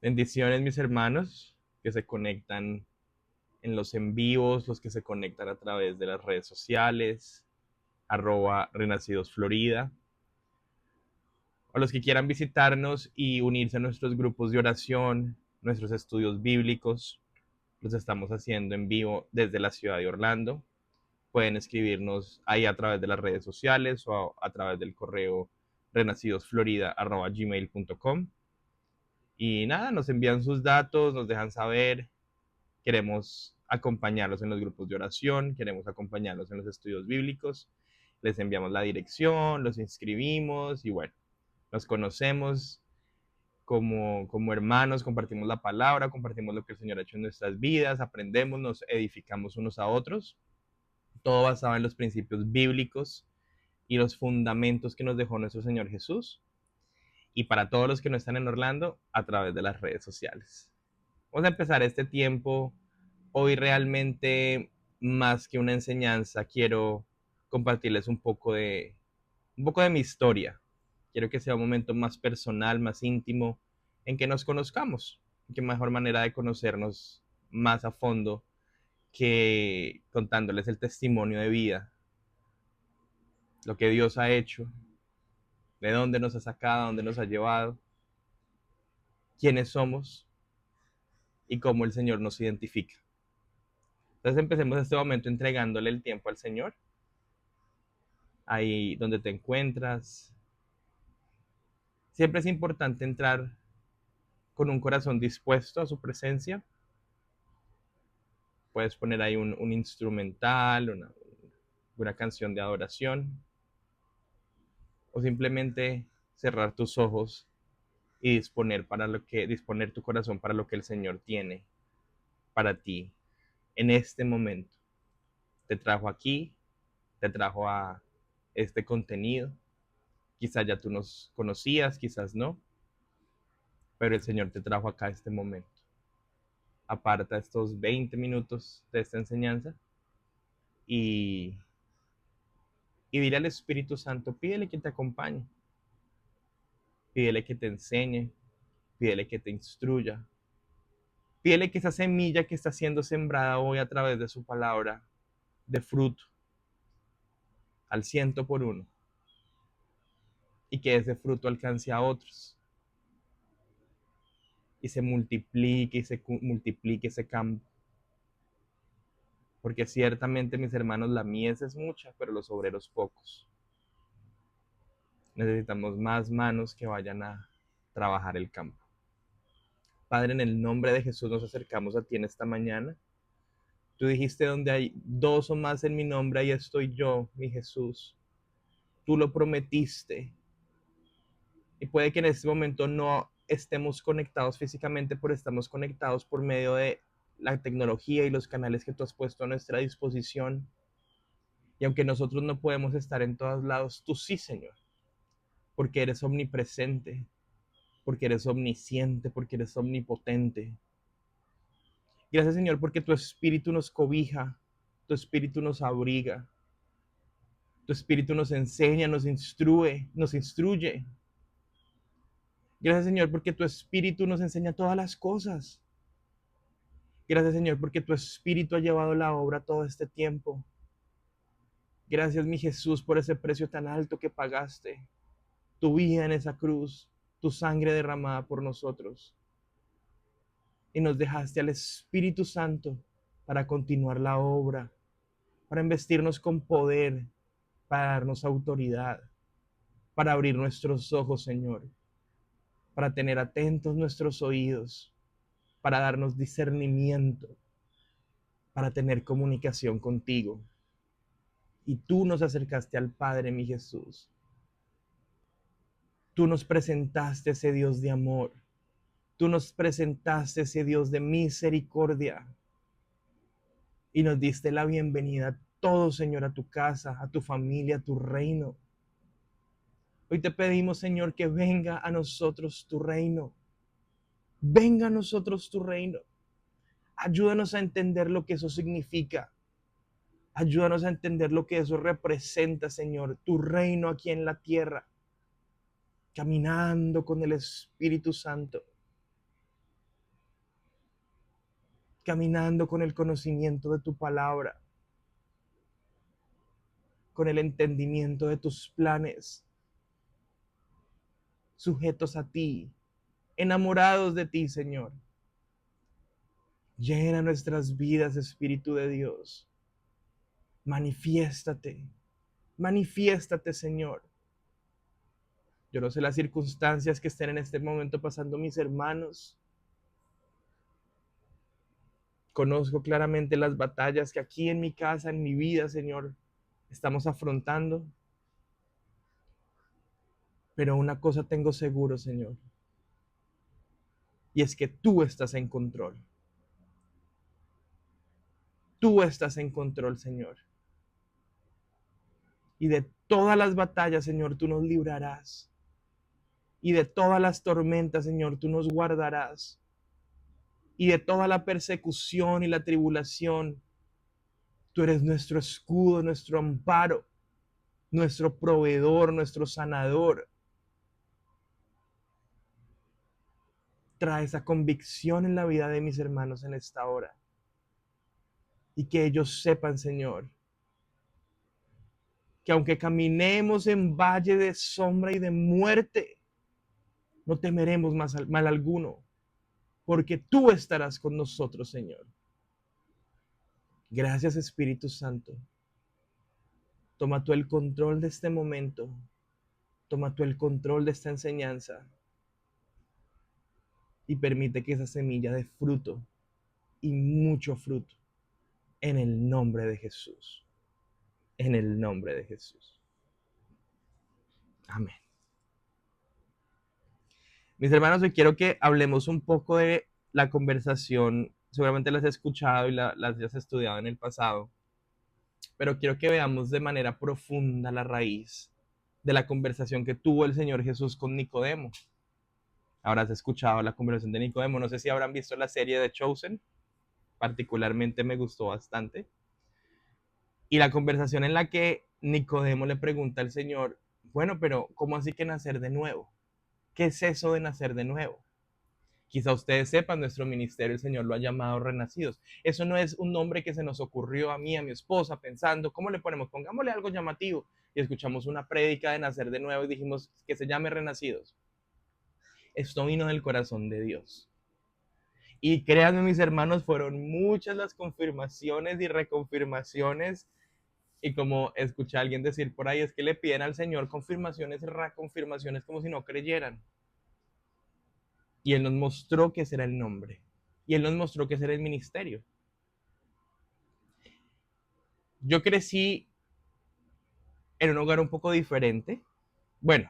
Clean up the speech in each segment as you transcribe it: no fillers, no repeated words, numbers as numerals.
Bendiciones, mis hermanos, que se conectan en los en vivos, los que se conectan a través de las redes sociales, @Renacidos Florida, o los que quieran visitarnos y unirse a nuestros grupos de oración, nuestros estudios bíblicos. Los estamos haciendo en vivo desde la ciudad de Orlando. Pueden escribirnos ahí a través de las redes sociales o a través del correo renacidosflorida@gmail.com. Y nada, nos envían sus datos, nos dejan saber. Queremos acompañarlos en los grupos de oración, queremos acompañarlos en los estudios bíblicos. Les enviamos la dirección, los inscribimos y bueno, nos conocemos como hermanos, compartimos la palabra, compartimos lo que el Señor ha hecho en nuestras vidas, aprendemos, nos edificamos unos a otros, todo basado en los principios bíblicos y los fundamentos que nos dejó nuestro Señor Jesús. Y para todos los que no están en Orlando, a través de las redes sociales. Vamos a empezar este tiempo. Hoy realmente, más que una enseñanza, quiero compartirles un poco de mi historia. Quiero que sea un momento más personal, más íntimo, en que nos conozcamos. Qué mejor manera de conocernos más a fondo que contándoles el testimonio de vida, lo que Dios ha hecho, de dónde nos ha sacado, dónde nos ha llevado, quiénes somos y cómo el Señor nos identifica. Entonces empecemos este momento entregándole el tiempo al Señor, ahí donde te encuentras. Siempre es importante entrar con un corazón dispuesto a su presencia. Puedes poner ahí un instrumental, una canción de adoración, o simplemente cerrar tus ojos y disponer tu corazón para lo que el Señor tiene para ti en este momento. Te trajo aquí, te trajo a este contenido. Quizás ya tú nos conocías, quizás no, pero el Señor te trajo acá a este momento. Aparta estos 20 minutos de esta enseñanza y, y dile al Espíritu Santo, pídele que te acompañe, pídele que te enseñe, pídele que te instruya, pídele que esa semilla que está siendo sembrada hoy a través de su palabra dé fruto al 100 por 1 y que ese fruto alcance a otros y se multiplique y se multiplique ese campo. Porque ciertamente, mis hermanos, la mies es mucha, pero los obreros pocos. Necesitamos más manos que vayan a trabajar el campo. Padre, en el nombre de Jesús nos acercamos a ti en esta mañana. Tú dijiste, donde hay dos o más en mi nombre, ahí estoy yo, mi Jesús. Tú lo prometiste. Y puede que en este momento no estemos conectados físicamente, pero estamos conectados por medio de la tecnología y los canales que tú has puesto a nuestra disposición. Y aunque nosotros no podemos estar en todos lados, tú sí, Señor, porque eres omnipresente, porque eres omnisciente, porque eres omnipotente. Gracias, Señor, porque tu espíritu nos cobija, tu espíritu nos abriga, tu espíritu nos enseña, nos instruye. Gracias, Señor, porque tu espíritu nos enseña todas las cosas. Gracias, Señor, porque tu espíritu ha llevado la obra todo este tiempo. Gracias, mi Jesús, por ese precio tan alto que pagaste, tu vida en esa cruz, tu sangre derramada por nosotros. Y nos dejaste al Espíritu Santo para continuar la obra, para investirnos con poder, para darnos autoridad, para abrir nuestros ojos, Señor, para tener atentos nuestros oídos, para darnos discernimiento, para tener comunicación contigo. Y tú nos acercaste al Padre, mi Jesús. Tú nos presentaste ese Dios de amor. Tú nos presentaste ese Dios de misericordia. Y nos diste la bienvenida a todos, Señor, a tu casa, a tu familia, a tu reino. Hoy te pedimos, Señor, que venga a nosotros tu reino. Venga a nosotros tu reino. Ayúdanos a entender lo que eso significa. Ayúdanos a entender lo que eso representa, Señor, tu reino aquí en la tierra, caminando con el Espíritu Santo. caminando con el conocimiento de tu palabra, con el entendimiento de tus planes, sujetos a ti, enamorados de ti, Señor. Llena nuestras vidas, Espíritu de Dios. Manifiéstate, manifiéstate, Señor. Yo no sé las circunstancias que estén en este momento pasando mis hermanos. Conozco claramente las batallas que aquí en mi casa, en mi vida, Señor, estamos afrontando. Pero una cosa tengo seguro, Señor, y es que tú estás en control. Tú estás en control, Señor. Y de todas las batallas, Señor, tú nos librarás. Y de todas las tormentas, Señor, tú nos guardarás. Y de toda la persecución y la tribulación, tú eres nuestro escudo, nuestro amparo, nuestro proveedor, nuestro sanador. Trae esa convicción en la vida de mis hermanos en esta hora. Y que ellos sepan, Señor, que aunque caminemos en valle de sombra y de muerte, no temeremos mal alguno, porque tú estarás con nosotros, Señor. Gracias, Espíritu Santo. Toma tú el control de este momento. Toma tú el control de esta enseñanza. Y permite que esa semilla dé fruto, y mucho fruto, en el nombre de Jesús. En el nombre de Jesús. Amén. Mis hermanos, hoy quiero que hablemos un poco de la conversación. Seguramente las has escuchado y las has estudiado en el pasado, pero quiero que veamos de manera profunda la raíz de la conversación que tuvo el Señor Jesús con Nicodemo. Habrás escuchado la conversación de Nicodemo. No sé si habrán visto la serie de Chosen. Particularmente me gustó bastante. Y la conversación en la que Nicodemo le pregunta al Señor, bueno, pero ¿cómo así que nacer de nuevo? ¿Qué es eso de nacer de nuevo? Quizá ustedes sepan, nuestro ministerio el Señor lo ha llamado renacidos. Eso no es un nombre que se nos ocurrió a mí, a mi esposa, pensando, ¿cómo le ponemos? Pongámosle algo llamativo. Y escuchamos una prédica de nacer de nuevo y dijimos que se llame renacidos. Esto vino del corazón de Dios. Y créanme, mis hermanos, fueron muchas las confirmaciones y reconfirmaciones. Y como escuché a alguien decir por ahí, es que le piden al Señor confirmaciones y reconfirmaciones como si no creyeran. Y Él nos mostró que ese era el nombre. Y Él nos mostró que ese era el ministerio. Yo crecí en un hogar un poco diferente. Bueno,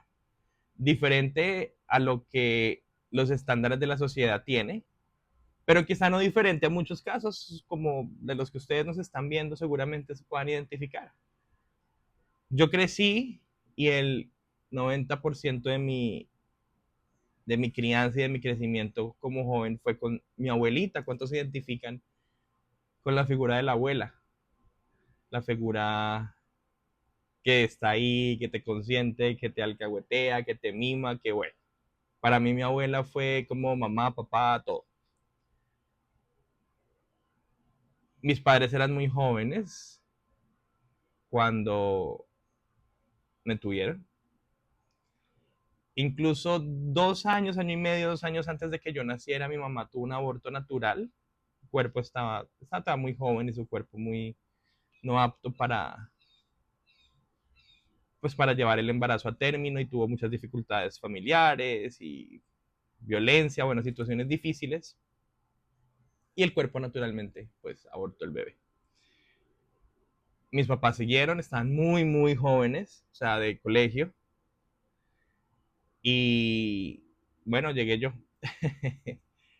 diferente a lo que los estándares de la sociedad tiene, pero quizá no diferente a muchos casos como de los que ustedes nos están viendo, seguramente se puedan identificar. Yo crecí y el 90% de mi crianza y de mi crecimiento como joven fue con mi abuelita. ¿Cuántos se identifican con la figura de la abuela? La figura que está ahí, que te consiente, que te alcahuetea, que te mima, que bueno. Para mí mi abuela fue como mamá, papá, todo. Mis padres eran muy jóvenes cuando me tuvieron. Incluso 2 años, año y medio, 2 años antes de que yo naciera, mi mamá tuvo un aborto natural. Su cuerpo estaba muy joven y su cuerpo muy no apto para llevar el embarazo a término, y tuvo muchas dificultades familiares y violencia, bueno, situaciones difíciles. Y el cuerpo naturalmente pues abortó el bebé. Mis papás siguieron, estaban muy, muy jóvenes, o sea, de colegio. Y bueno, llegué yo.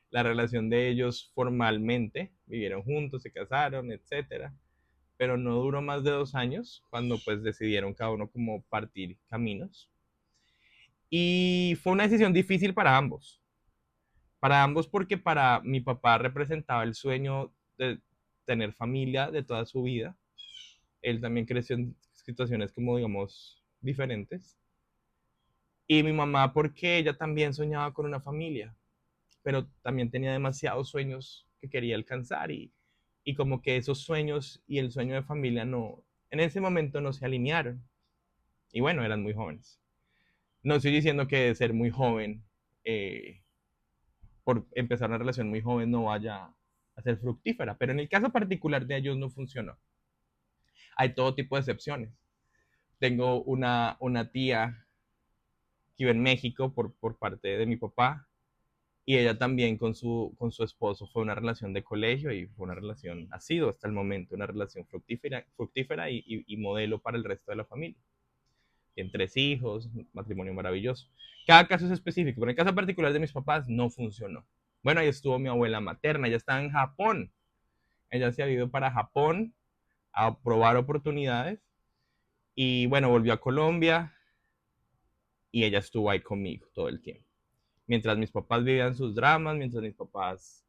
La relación de ellos formalmente, vivieron juntos, se casaron, etcétera. Pero no duró más de 2 años cuando pues decidieron cada uno como partir caminos. Y fue una decisión difícil para ambos. Para ambos porque para mi papá representaba el sueño de tener familia de toda su vida. Él también creció en situaciones como digamos diferentes. Y mi mamá porque ella también soñaba con una familia, pero también tenía demasiados sueños que quería alcanzar y como que esos sueños y el sueño de familia no, en ese momento no se alinearon. Y bueno, eran muy jóvenes. No estoy diciendo que ser muy joven, por empezar una relación muy joven, no vaya a ser fructífera, pero en el caso particular de ellos no funcionó. Hay todo tipo de excepciones. Tengo una tía que vive en México por parte de mi papá, y ella también con su esposo fue una relación de colegio y fue una relación, ha sido hasta el momento una relación fructífera y modelo para el resto de la familia. Tienen 3 hijos, matrimonio maravilloso. Cada caso es específico, pero en el caso particular de mis papás no funcionó. Bueno, ahí estuvo mi abuela materna, ella estaba en Japón. Ella se ha ido para Japón a probar oportunidades y bueno, volvió a Colombia y ella estuvo ahí conmigo todo el tiempo. Mientras mis papás vivían sus dramas, mientras mis papás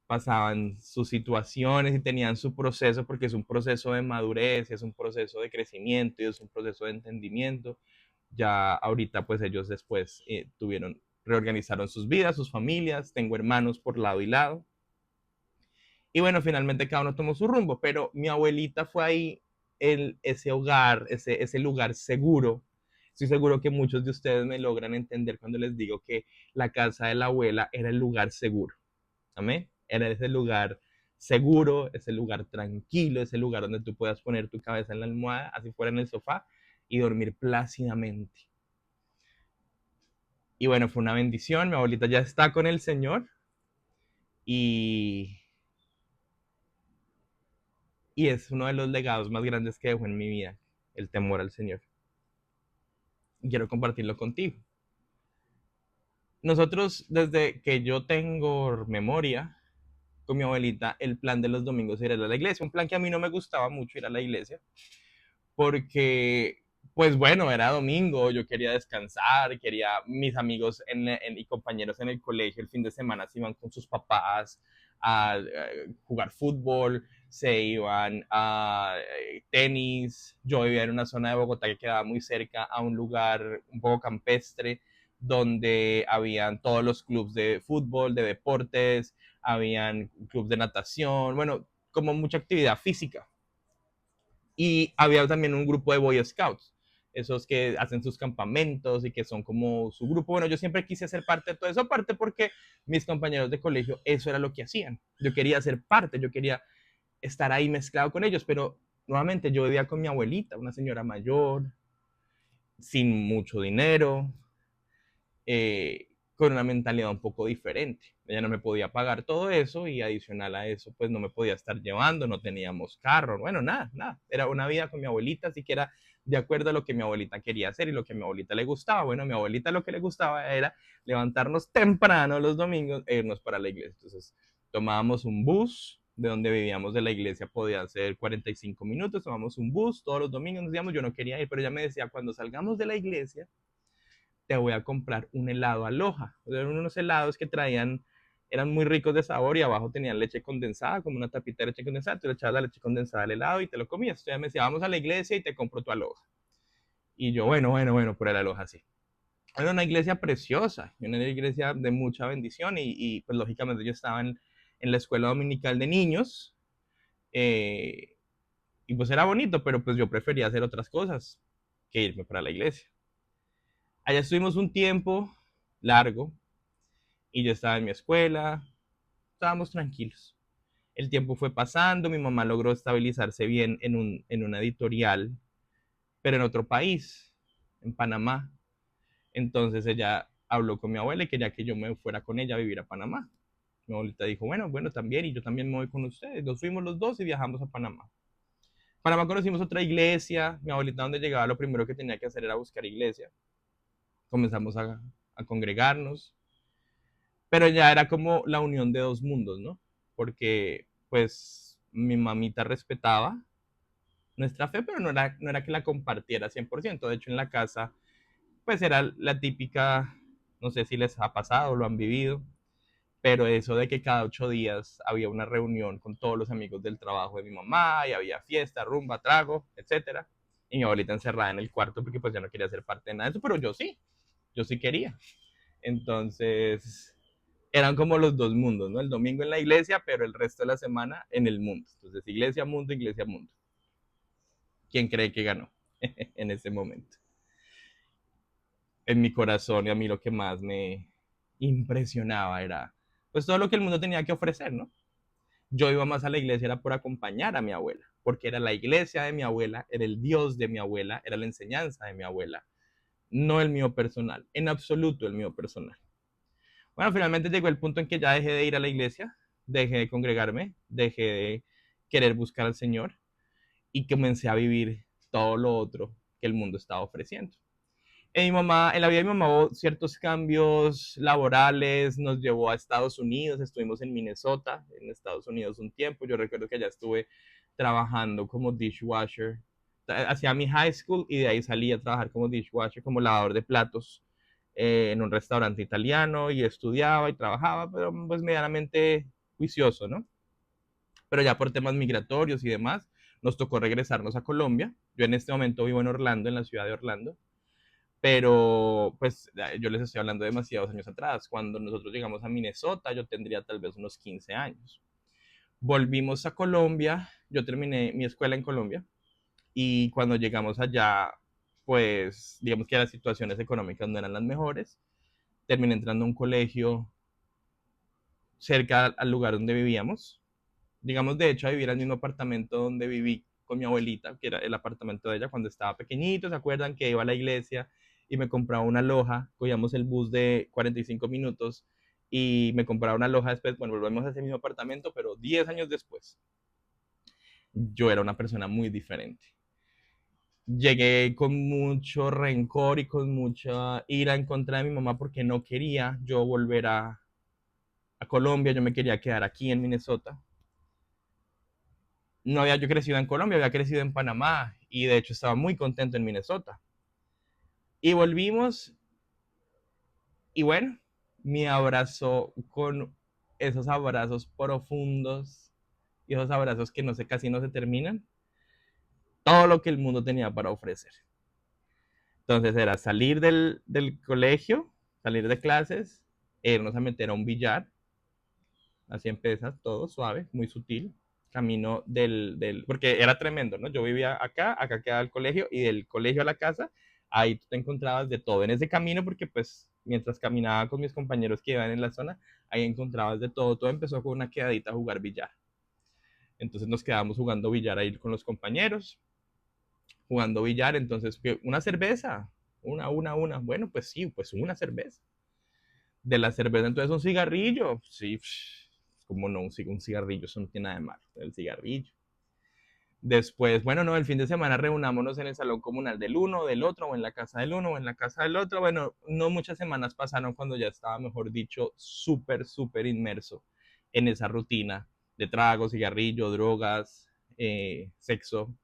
pasaban sus situaciones y tenían su proceso, porque es un proceso de madurez, es un proceso de crecimiento y es un proceso de entendimiento. Ya ahorita pues ellos después reorganizaron sus vidas, sus familias, tengo hermanos por lado y lado. Y bueno, finalmente cada uno tomó su rumbo, pero mi abuelita fue ahí ese hogar, ese lugar seguro. Estoy seguro que muchos de ustedes me logran entender cuando les digo que la casa de la abuela era el lugar seguro. ¿Amén? Era ese lugar seguro, ese lugar tranquilo, ese lugar donde tú puedas poner tu cabeza en la almohada, así fuera en el sofá, y dormir plácidamente. Y bueno, fue una bendición. Mi abuelita ya está con el Señor y, y es uno de los legados más grandes que dejó en mi vida, el temor al Señor. Y quiero compartirlo contigo. Nosotros, desde que yo tengo memoria, con mi abuelita, el plan de los domingos era ir a la iglesia, un plan que a mí no me gustaba mucho ir a la iglesia, porque, pues bueno, era domingo, yo quería descansar, mis amigos y compañeros en el colegio el fin de semana se iban con sus papás a jugar fútbol, se iban a tenis, yo vivía en una zona de Bogotá que quedaba muy cerca a un lugar un poco campestre, donde habían todos los clubes de fútbol, de deportes, habían clubes de natación, bueno, como mucha actividad física. Y había también un grupo de Boy Scouts, esos que hacen sus campamentos y que son como su grupo. Bueno, yo siempre quise ser parte de todo eso, aparte porque mis compañeros de colegio, eso era lo que hacían. Yo quería ser parte, yo quería estar ahí mezclado con ellos, pero nuevamente yo vivía con mi abuelita, una señora mayor, sin mucho dinero, con una mentalidad un poco diferente. Ella no me podía pagar todo eso y adicional a eso, pues no me podía estar llevando, no teníamos carro, bueno, nada, nada. Era una vida con mi abuelita, así que era de acuerdo a lo que mi abuelita quería hacer y lo que a mi abuelita le gustaba. Bueno, a mi abuelita lo que le gustaba era levantarnos temprano los domingos e irnos para la iglesia. Entonces, tomábamos un bus, de donde vivíamos de la iglesia podía ser 45 minutos, tomamos un bus todos los domingos, nos decíamos, yo no quería ir, pero ella me decía, cuando salgamos de la iglesia, te voy a comprar un helado Aloha. Eran unos helados que eran muy ricos de sabor y abajo tenían leche condensada, como una tapita de leche condensada. Tú le echabas la leche condensada al helado y te lo comías. Entonces ella me decía, vamos a la iglesia y te compro tu Aloha. Y yo, bueno, por el Aloha sí. Era una iglesia preciosa, una iglesia de mucha bendición pues lógicamente yo estaba en la escuela dominical de niños eh, y pues era bonito, pero pues yo prefería hacer otras cosas que irme para la iglesia. Allá estuvimos un tiempo largo y yo estaba en mi escuela, estábamos tranquilos. El tiempo fue pasando, mi mamá logró estabilizarse bien en una editorial, pero en otro país, en Panamá. Entonces ella habló con mi abuela y quería que yo me fuera con ella a vivir a Panamá. Mi abuelita dijo, bueno, también, y yo también me voy con ustedes. Nos fuimos los dos y viajamos a Panamá. Panamá conocimos otra iglesia, mi abuelita donde llegaba lo primero que tenía que hacer era buscar iglesia. Comenzamos a congregarnos, pero ya era como la unión de dos mundos, ¿no? Porque pues mi mamita respetaba nuestra fe, pero no era que la compartiera 100%. De hecho, en la casa, pues era la típica, no sé si les ha pasado o lo han vivido, pero eso de que cada 8 días había una reunión con todos los amigos del trabajo de mi mamá y había fiesta, rumba, trago, etcétera. Y mi abuelita encerrada en el cuarto porque pues ya no quería ser parte de nada de eso, pero yo sí quería. Entonces, Eran como los dos mundos, ¿no? El domingo en la iglesia, pero el resto de la semana en el mundo. Entonces, iglesia, mundo, iglesia, mundo. ¿Quién cree que ganó en ese momento? En mi corazón y a mí lo que más me impresionaba era pues todo lo que el mundo tenía que ofrecer, ¿no? Yo iba más a la iglesia era por acompañar a mi abuela, porque era la iglesia de mi abuela, era el Dios de mi abuela, era la enseñanza de mi abuela, no el mío personal, en absoluto el mío personal. Bueno, finalmente llegó el punto en que ya dejé de ir a la iglesia, dejé de congregarme, dejé de querer buscar al Señor y comencé a vivir todo lo otro que el mundo estaba ofreciendo. En la vida de mi mamá hubo ciertos cambios laborales, nos llevó a Estados Unidos, estuvimos en Minnesota, en Estados Unidos un tiempo, yo recuerdo que allá estuve trabajando como dishwasher, hacía mi high school y de ahí salí a trabajar como dishwasher, como lavador de platos en un restaurante italiano y estudiaba y trabajaba, pero pues medianamente juicioso, ¿no? Pero ya por temas migratorios y demás, nos tocó regresarnos a Colombia. Yo en este momento vivo en Orlando, en la ciudad de Orlando, pero pues yo les estoy hablando de demasiados años atrás. Cuando nosotros llegamos a Minnesota, yo tendría tal vez unos 15 años. Volvimos a Colombia, yo terminé mi escuela en Colombia y cuando llegamos allá, pues digamos que las situaciones económicas no eran las mejores. Terminé entrando a un colegio cerca al lugar donde vivíamos. Digamos, de hecho, a vivir al mismo apartamento donde viví con mi abuelita, que era el apartamento de ella cuando estaba pequeñito. ¿Se acuerdan que iba a la iglesia y me compraba una loja? Cogíamos el bus de 45 minutos y me compraba una loja después. Bueno, volvemos a ese mismo apartamento, pero 10 años después, yo era una persona muy diferente. Llegué con mucho rencor y con mucha ira en contra de mi mamá porque no quería yo volver a Colombia, yo me quería quedar aquí en Minnesota. No había yo crecido en Colombia, había crecido en Panamá y de hecho estaba muy contento en Minnesota. Y volvimos y bueno, me abrazó con esos abrazos profundos y esos abrazos que no sé, casi no se terminan, todo lo que el mundo tenía para ofrecer. Entonces era salir del colegio, salir de clases, irnos a meter a un billar, así empieza todo suave, muy sutil, camino porque era tremendo, ¿no? Yo vivía acá, acá quedaba el colegio y del colegio a la casa, ahí tú te encontrabas de todo en ese camino porque pues mientras caminaba con mis compañeros que iban en la zona, ahí encontrabas de todo, todo empezó con una quedadita a jugar billar. Entonces nos quedábamos jugando billar ahí con los compañeros, jugando billar, entonces una cerveza, bueno, pues sí, pues una cerveza. De la cerveza, entonces un cigarrillo, sí, como no, un cigarrillo, eso no tiene nada de malo, el cigarrillo. Después, bueno, no, el fin de semana reunámonos en el salón comunal del uno, del otro, o en la casa del uno, o en la casa del otro. Bueno, no muchas semanas pasaron cuando ya estaba, mejor dicho, súper, súper inmerso en esa rutina de trago, cigarrillo, drogas, sexo,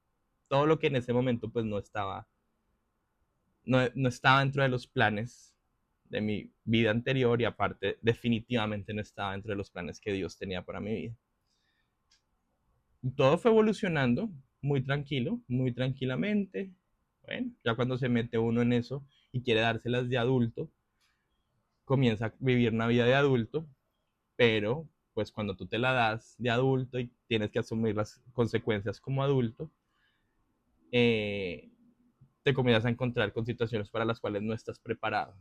todo lo que en ese momento pues no estaba dentro de los planes de mi vida anterior y aparte definitivamente no estaba dentro de los planes que Dios tenía para mi vida. Todo fue evolucionando muy tranquilo, muy tranquilamente. Bueno, ya cuando se mete uno en eso y quiere dárselas de adulto, comienza a vivir una vida de adulto, pero pues cuando tú te la das de adulto y tienes que asumir las consecuencias como adulto, eh, te comienzas a encontrar con situaciones para las cuales no estás preparado.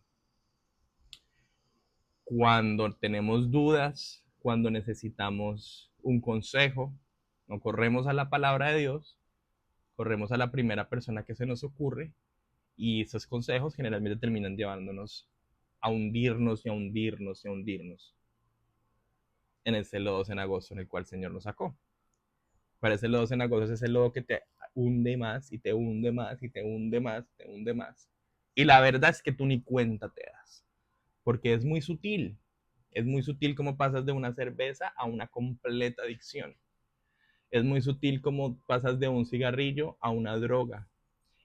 Cuando tenemos dudas, cuando necesitamos un consejo, no corremos a la palabra de Dios, corremos a la primera persona que se nos ocurre y esos consejos generalmente terminan llevándonos a hundirnos y a hundirnos y a hundirnos en ese lodo cenagoso en el cual el Señor nos sacó. Para ese lodo cenagoso es ese lodo que te hunde más y te hunde más y te hunde más, te hunde más. Y la verdad es que tú ni cuenta te das, porque es muy sutil cómo pasas de una cerveza a una completa adicción. Es muy sutil cómo pasas de un cigarrillo a una droga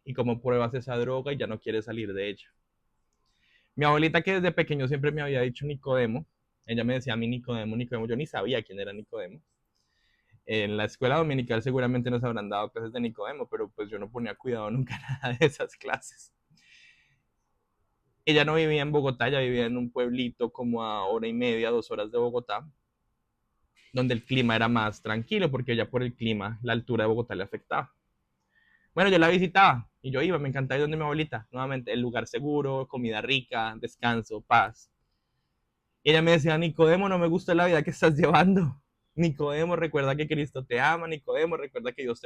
y cómo pruebas esa droga y ya no quieres salir de ella. Mi abuelita que desde pequeño siempre me había dicho Nicodemo, ella me decía a mí Nicodemo, Nicodemo, yo ni sabía quién era Nicodemo. En la escuela dominical seguramente nos habrán dado clases de Nicodemo, pero pues yo no ponía cuidado nunca nada de esas clases. Ella no vivía en Bogotá, ella vivía en un pueblito como a hora y media, 2 horas de Bogotá, donde el clima era más tranquilo, porque ella por el clima, la altura de Bogotá le afectaba. Bueno, yo la visitaba y yo iba, me encantaba ir donde mi abuelita. Nuevamente, el lugar seguro, comida rica, descanso, paz. Y ella me decía, Nicodemo, no me gusta la vida que estás llevando. Nicodemo, recuerda que Cristo te ama. Nicodemo, recuerda que Dios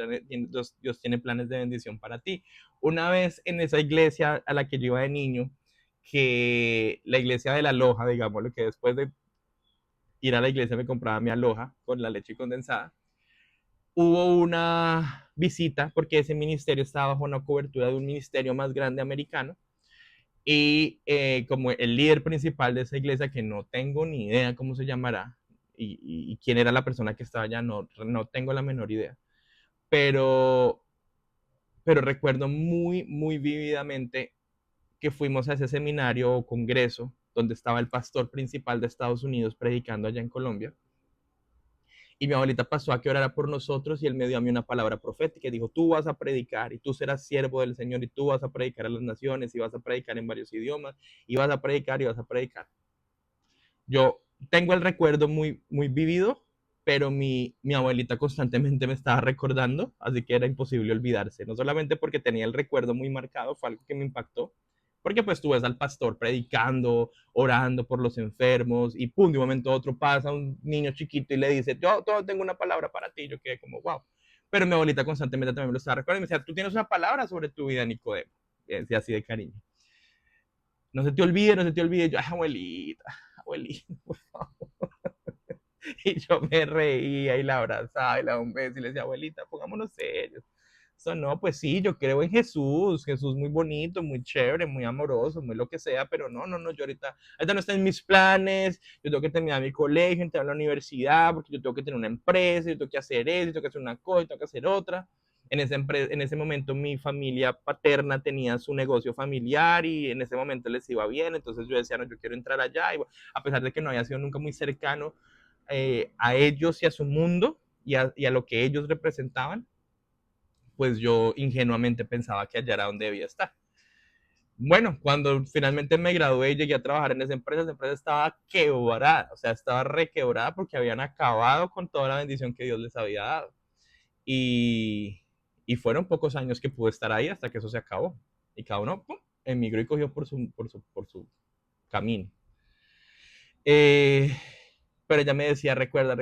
tiene planes de bendición para ti. Una vez en esa iglesia a la que yo iba de niño, que la iglesia de la Loja, digamos, lo que después de ir a la iglesia me compraba mi aloja con la leche condensada, hubo una visita porque ese ministerio estaba bajo una cobertura de un ministerio más grande americano y como el líder principal de esa iglesia, que no tengo ni idea cómo se llamará y quién era la persona que estaba allá, no tengo la menor idea, pero, pero recuerdo muy, muy vívidamente que fuimos a ese seminario o congreso donde estaba el pastor principal de Estados Unidos predicando allá en Colombia. Y mi abuelita pasó a que orara por nosotros y él me dio a mí una palabra profética y dijo, tú vas a predicar y tú serás siervo del Señor y tú vas a predicar a las naciones y vas a predicar en varios idiomas y vas a predicar y vas a predicar. Yo tengo el recuerdo muy, muy vivido, pero mi abuelita constantemente me estaba recordando, así que era imposible olvidarse, no solamente porque tenía el recuerdo muy marcado, fue algo que me impactó, porque pues tú ves al pastor predicando, orando por los enfermos y pum, de un momento a otro pasa un niño chiquito y le dice, yo tengo una palabra para ti, yo quedé como, wow. Pero mi abuelita constantemente también me lo estaba recordando y me decía, tú tienes una palabra sobre tu vida, Nicodemo, y decía así de cariño. No se te olvide, no se te olvide. Yo, ay, abuelita, abuelita, por favor. Y yo me reía y la abrazaba y la daba un beso y le decía, abuelita, pongámonos serios. Eso no, pues sí, yo creo en Jesús, Jesús muy bonito, muy chévere, muy amoroso, muy lo que sea, pero no, yo ahorita no está en mis planes, yo tengo que terminar mi colegio, entrar a la universidad, porque yo tengo que tener una empresa, yo tengo que hacer eso, yo tengo que hacer una cosa, yo tengo que hacer otra. En ese momento mi familia paterna tenía su negocio familiar y en ese momento les iba bien, entonces yo decía, no, yo quiero entrar allá, y a pesar de que no había sido nunca muy cercano a ellos y a su mundo y a lo que ellos representaban, pues yo ingenuamente pensaba que allá era donde debía estar. Bueno, cuando finalmente me gradué y llegué a trabajar en esa empresa estaba quebrada, o sea, estaba requebrada porque habían acabado con toda la bendición que Dios les había dado. Y, y fueron pocos años que pude estar ahí hasta que eso se acabó. Y cada uno ¡pum! Emigró y cogió por su camino. Eh, pero ella me decía, recuerda.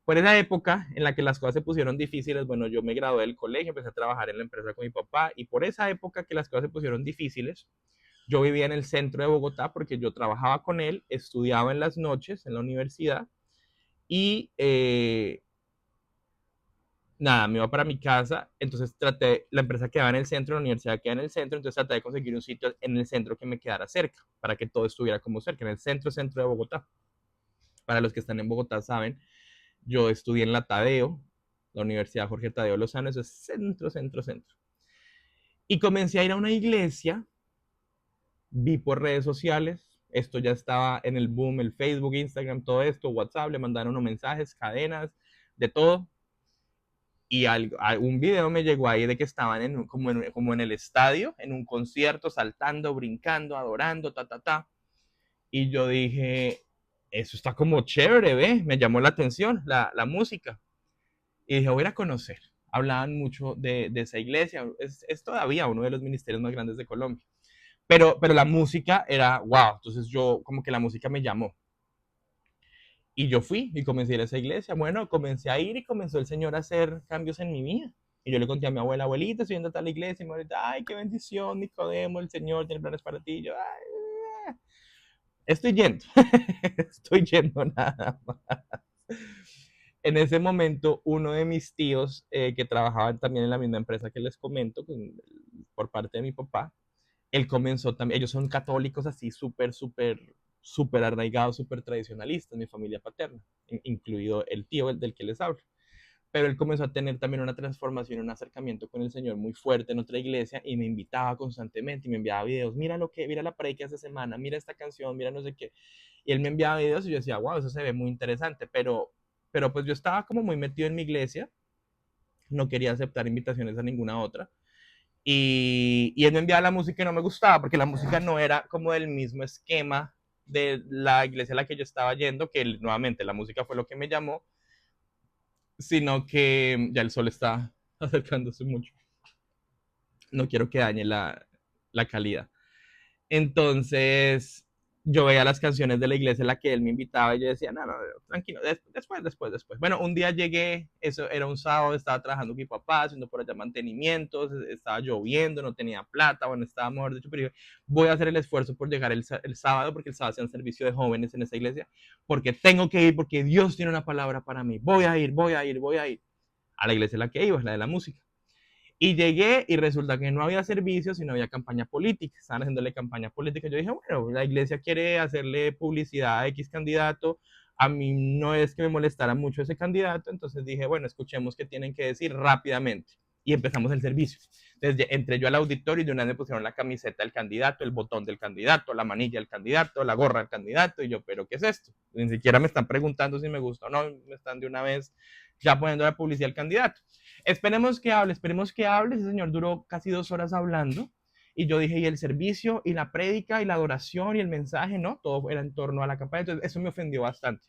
Por esa época en la que las cosas se pusieron difíciles, bueno, yo me gradué del colegio, empecé a trabajar en la empresa con mi papá y por esa época que las cosas se pusieron difíciles, yo vivía en el centro de Bogotá porque yo trabajaba con él, estudiaba en las noches en la universidad y nada, me iba para mi casa, entonces la empresa quedaba en el centro, la universidad quedaba en el centro, entonces traté de conseguir un sitio en el centro que me quedara cerca, para que todo estuviera como cerca, en el centro de Bogotá. Para los que están en Bogotá saben, yo estudié en la Tadeo, la Universidad Jorge Tadeo Lozano, eso es centro. Y comencé a ir a una iglesia, vi por redes sociales, esto ya estaba en el boom, el Facebook, Instagram, todo esto, WhatsApp, le mandaron unos mensajes, cadenas, de todo. Y un video me llegó ahí de que estaban como en el estadio, en un concierto, saltando, brincando, adorando, ta. Y yo dije, eso está como chévere, ¿ve? Me llamó la atención la música. Y dije, voy a ir a conocer. Hablaban mucho de esa iglesia, es todavía uno de los ministerios más grandes de Colombia. Pero la música era wow, entonces yo como que la música me llamó. Y yo fui y comencé a ir a esa iglesia. Bueno, comencé a ir y comenzó el Señor a hacer cambios en mi vida. Y yo le conté a mi abuela, abuelita, estoy yendo a tal iglesia. Y mi abuelita, ay, qué bendición, Nicodemo, el Señor tiene planes para ti. Y yo, ay, estoy yendo, estoy yendo nada más. En ese momento, uno de mis tíos, que trabajaban también en la misma empresa que les comento, por parte de mi papá, él comenzó también, ellos son católicos así súper arraigados, súper tradicionalistas, mi familia paterna, incluido el tío del que les hablo. Pero él comenzó a tener también una transformación, un acercamiento con el Señor muy fuerte en otra iglesia y me invitaba constantemente y me enviaba videos, mira la predica esta semana, mira esta canción, mira no sé qué. Y él me enviaba videos y yo decía, wow, eso se ve muy interesante, pero pues yo estaba como muy metido en mi iglesia, no quería aceptar invitaciones a ninguna otra y él me enviaba la música y no me gustaba porque la música no era como del mismo esquema de la iglesia a la que yo estaba yendo, que nuevamente la música fue lo que me llamó, sino que ya el sol está acercándose mucho. No quiero que dañe la calidad. Entonces, yo veía las canciones de la iglesia en la que él me invitaba y yo decía, no, no, tranquilo, después. Bueno, un día llegué, eso era un sábado, estaba trabajando con mi papá, haciendo por allá mantenimientos, estaba lloviendo, no tenía plata, bueno, estaba mejor dicho, pero yo voy a hacer el esfuerzo por llegar el sábado, porque el sábado hacían servicio de jóvenes en esa iglesia, porque tengo que ir, porque Dios tiene una palabra para mí, voy a ir a la iglesia en la que iba, la de la música. Y llegué y resulta que no había servicio, sino había campaña política. Estaban haciéndole campaña política. Yo dije, bueno, la iglesia quiere hacerle publicidad a X candidato. A mí no es que me molestara mucho ese candidato. Entonces dije, bueno, escuchemos qué tienen que decir rápidamente. Y empezamos el servicio. Entonces entré yo al auditorio y de una vez me pusieron la camiseta del candidato, el botón del candidato, la manilla del candidato, la gorra del candidato. Y yo, ¿pero qué es esto? Ni siquiera me están preguntando si me gusta o no. Me están de una vez ya poniendo la publicidad al candidato. Esperemos que hable. Ese señor duró casi 2 horas hablando. Y yo dije, y el servicio, y la prédica, y la adoración, y el mensaje, ¿no? Todo era en torno a la campaña. Entonces, eso me ofendió bastante.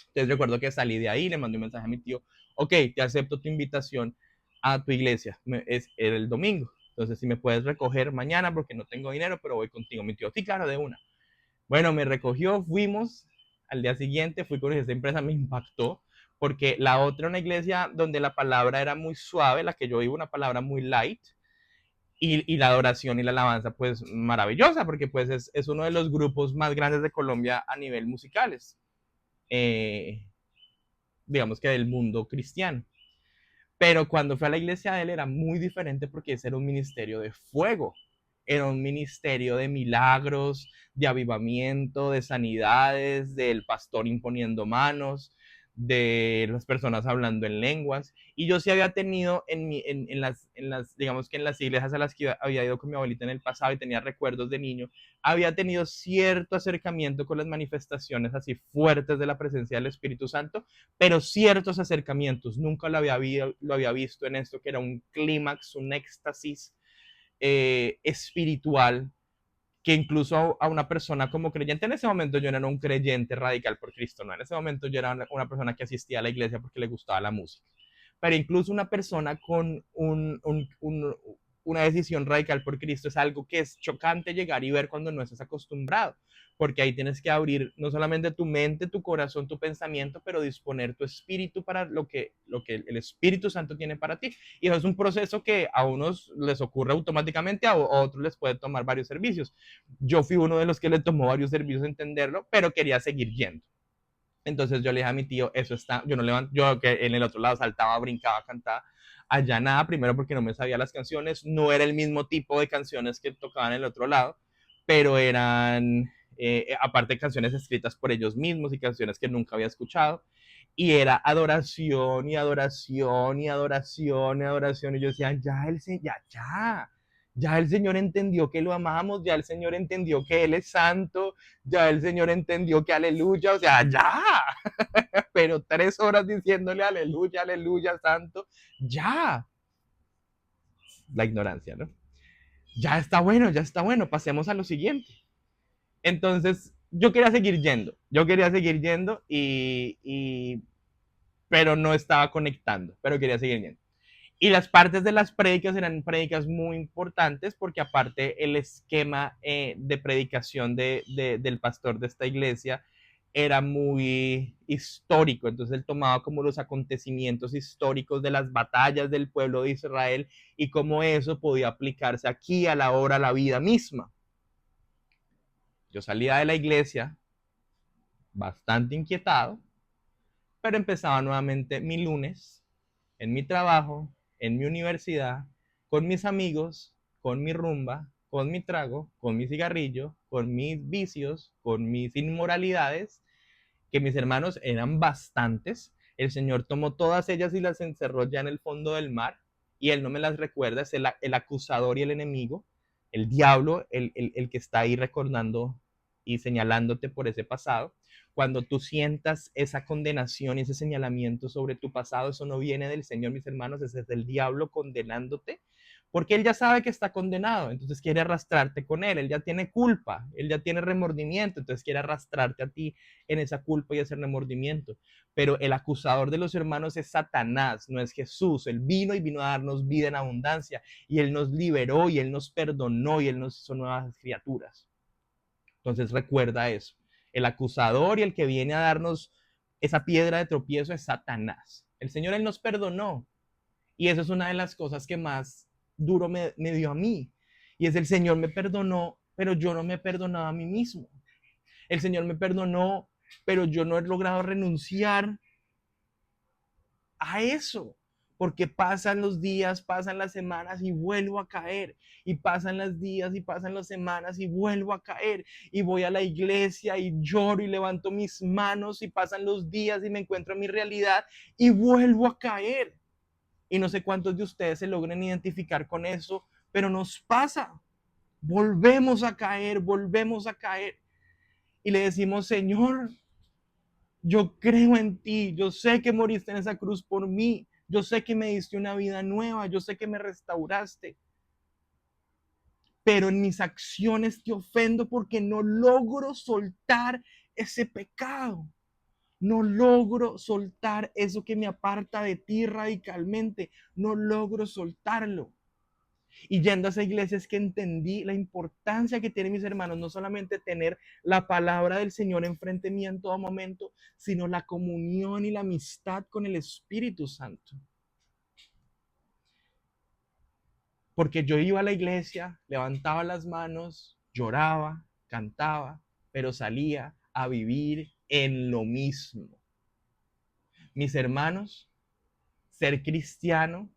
Entonces, recuerdo que salí de ahí, le mandé un mensaje a mi tío, ok, te acepto tu invitación a tu iglesia. Era el domingo. Entonces, si me puedes recoger mañana, porque no tengo dinero, pero voy contigo. Mi tío, sí, claro, de una. Bueno, me recogió, fuimos. Al día siguiente fui con esa empresa, me impactó, porque la otra, una iglesia donde la palabra era muy suave, la que yo vivo, una palabra muy light, y la adoración y la alabanza, pues maravillosa, porque pues es uno de los grupos más grandes de Colombia a nivel musicales, eh, digamos que del mundo cristiano. Pero cuando fui a la iglesia de él era muy diferente porque ese era un ministerio de fuego, era un ministerio de milagros, de avivamiento, de sanidades, del pastor imponiendo manos, de las personas hablando en lenguas. Y yo sí había tenido digamos que en las iglesias a las que había ido con mi abuelita en el pasado y tenía recuerdos de niño, había tenido cierto acercamiento con las manifestaciones así fuertes de la presencia del Espíritu Santo, pero ciertos acercamientos. Nunca lo había visto en esto, que era un clímax, un éxtasis espiritual, que incluso a una persona como creyente, en ese momento yo no era un creyente radical por Cristo, no, en ese momento yo era una persona que asistía a la iglesia porque le gustaba la música, pero incluso una persona con una decisión radical por Cristo es algo que es chocante llegar y ver cuando no estás acostumbrado, porque ahí tienes que abrir no solamente tu mente, tu corazón, tu pensamiento, pero disponer tu espíritu para lo que el Espíritu Santo tiene para ti. Y eso es un proceso que a unos les ocurre automáticamente, a otros les puede tomar varios servicios. Yo fui uno de los que le tomó varios servicios entenderlo, pero quería seguir yendo. Entonces yo le dije a mi tío, eso está, yo no levanto, yo que en el otro lado saltaba, brincaba, cantaba, allá nada, primero porque no me sabía las canciones, no era el mismo tipo de canciones que tocaban en el otro lado, pero eran, aparte canciones escritas por ellos mismos y canciones que nunca había escuchado, y era adoración y adoración y adoración y adoración, y yo decía, ya el Señor entendió que lo amamos, ya el Señor entendió que Él es santo, ya el Señor entendió que aleluya, o sea, ya, pero 3 horas diciéndole aleluya, aleluya, santo, ya, la ignorancia, ¿no? Ya está bueno, pasemos a lo siguiente. Entonces, yo quería seguir yendo pero no estaba conectando, pero quería seguir yendo. Y las partes de las prédicas eran prédicas muy importantes porque aparte el esquema de predicación del pastor de esta iglesia era muy histórico, entonces él tomaba como los acontecimientos históricos de las batallas del pueblo de Israel y cómo eso podía aplicarse aquí a la hora, a la vida misma. Yo salía de la iglesia bastante inquietado, pero empezaba nuevamente mi lunes en mi trabajo, en mi universidad, con mis amigos, con mi rumba, con mi trago, con mi cigarrillo, con mis vicios, con mis inmoralidades, que mis hermanos eran bastantes. El Señor tomó todas ellas y las encerró ya en el fondo del mar, y Él no me las recuerda, es el acusador y el enemigo, el diablo, el que está ahí recordando y señalándote por ese pasado. Cuando tú sientas esa condenación y ese señalamiento sobre tu pasado, eso no viene del Señor, mis hermanos, ese es del diablo condenándote, porque él ya sabe que está condenado, entonces quiere arrastrarte con él ya tiene culpa, él ya tiene remordimiento, entonces quiere arrastrarte a ti en esa culpa y ese remordimiento. Pero el acusador de los hermanos es Satanás, no es Jesús. Él vino y vino a darnos vida en abundancia, y él nos liberó, y él nos perdonó, y él nos hizo nuevas criaturas. Entonces recuerda eso. El acusador y el que viene a darnos esa piedra de tropiezo es Satanás. El Señor, él nos perdonó, y eso es una de las cosas que más duro me dio a mí. Y es el Señor me perdonó, pero yo no me he perdonado a mí mismo. El Señor me perdonó, pero yo no he logrado renunciar a eso. Porque pasan los días, pasan las semanas y vuelvo a caer. Y pasan los días y pasan las semanas y vuelvo a caer. Y voy a la iglesia y lloro y levanto mis manos y pasan los días y me encuentro en mi realidad y vuelvo a caer. Y no sé cuántos de ustedes se logren identificar con eso, pero nos pasa. Volvemos a caer, volvemos a caer. Y le decimos, Señor, yo creo en ti, yo sé que moriste en esa cruz por mí, yo sé que me diste una vida nueva, yo sé que me restauraste, pero en mis acciones te ofendo porque no logro soltar ese pecado. No logro soltar eso que me aparta de ti radicalmente. No logro soltarlo. Y yendo a esa iglesia es que entendí la importancia que tienen mis hermanos, no solamente tener la palabra del Señor enfrente mía en todo momento, sino la comunión y la amistad con el Espíritu Santo. Porque yo iba a la iglesia, levantaba las manos, lloraba, cantaba, pero salía a vivir en lo mismo. Mis hermanos, ser cristiano,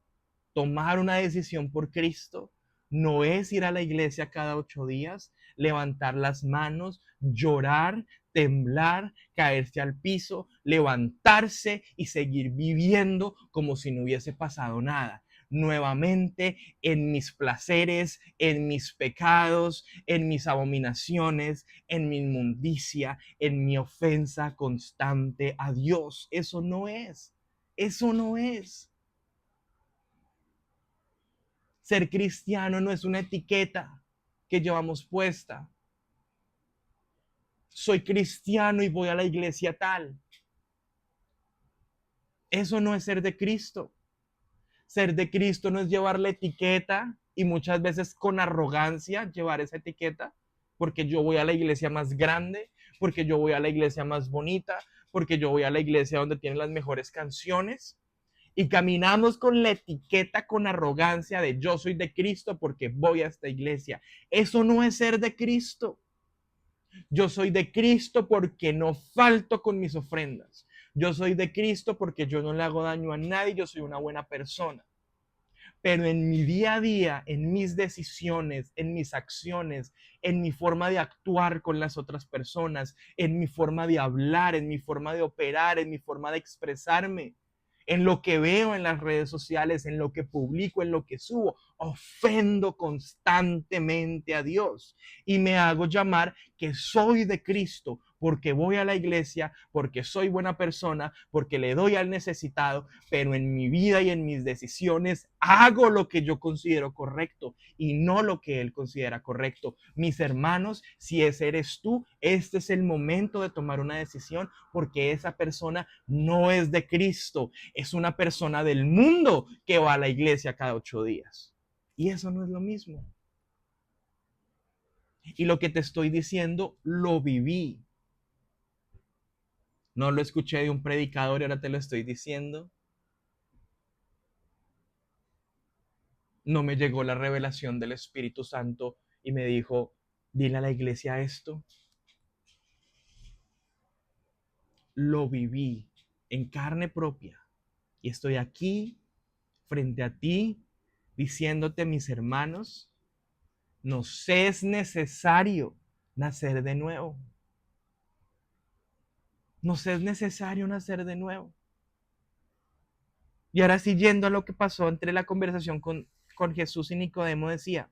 tomar una decisión por Cristo, no es ir a la iglesia cada 8 días, levantar las manos, llorar, temblar, caerse al piso, levantarse y seguir viviendo como si no hubiese pasado nada. Nuevamente en mis placeres, en mis pecados, en mis abominaciones, en mi inmundicia, en mi ofensa constante a Dios. Eso no es. Eso no es. Ser cristiano no es una etiqueta que llevamos puesta. Soy cristiano y voy a la iglesia tal. Eso no es ser de Cristo. Ser de Cristo no es llevar la etiqueta y muchas veces con arrogancia llevar esa etiqueta porque yo voy a la iglesia más grande, porque yo voy a la iglesia más bonita, porque yo voy a la iglesia donde tienen las mejores canciones. Y caminamos con la etiqueta, con arrogancia de yo soy de Cristo porque voy a esta iglesia. Eso no es ser de Cristo. Yo soy de Cristo porque no falto con mis ofrendas. Yo soy de Cristo porque yo no le hago daño a nadie, yo soy una buena persona. Pero en mi día a día, en mis decisiones, en mis acciones, en mi forma de actuar con las otras personas, en mi forma de hablar, en mi forma de operar, en mi forma de expresarme, en lo que veo en las redes sociales, en lo que publico, en lo que subo, ofendo constantemente a Dios y me hago llamar que soy de Cristo porque voy a la iglesia, porque soy buena persona, porque le doy al necesitado, pero en mi vida y en mis decisiones hago lo que yo considero correcto y no lo que él considera correcto. Mis hermanos, si ese eres tú, este es el momento de tomar una decisión porque esa persona no es de Cristo, es una persona del mundo que va a la iglesia cada 8 días. Y eso no es lo mismo. Y lo que te estoy diciendo, lo viví. No lo escuché de un predicador y ahora te lo estoy diciendo. No me llegó la revelación del Espíritu Santo y me dijo, dile a la iglesia esto. Lo viví en carne propia y estoy aquí frente a ti diciéndote, mis hermanos, nos es necesario nacer de nuevo. Nos es necesario nacer de nuevo. Y ahora sí, yendo a lo que pasó entre la conversación con Jesús y Nicodemo, decía,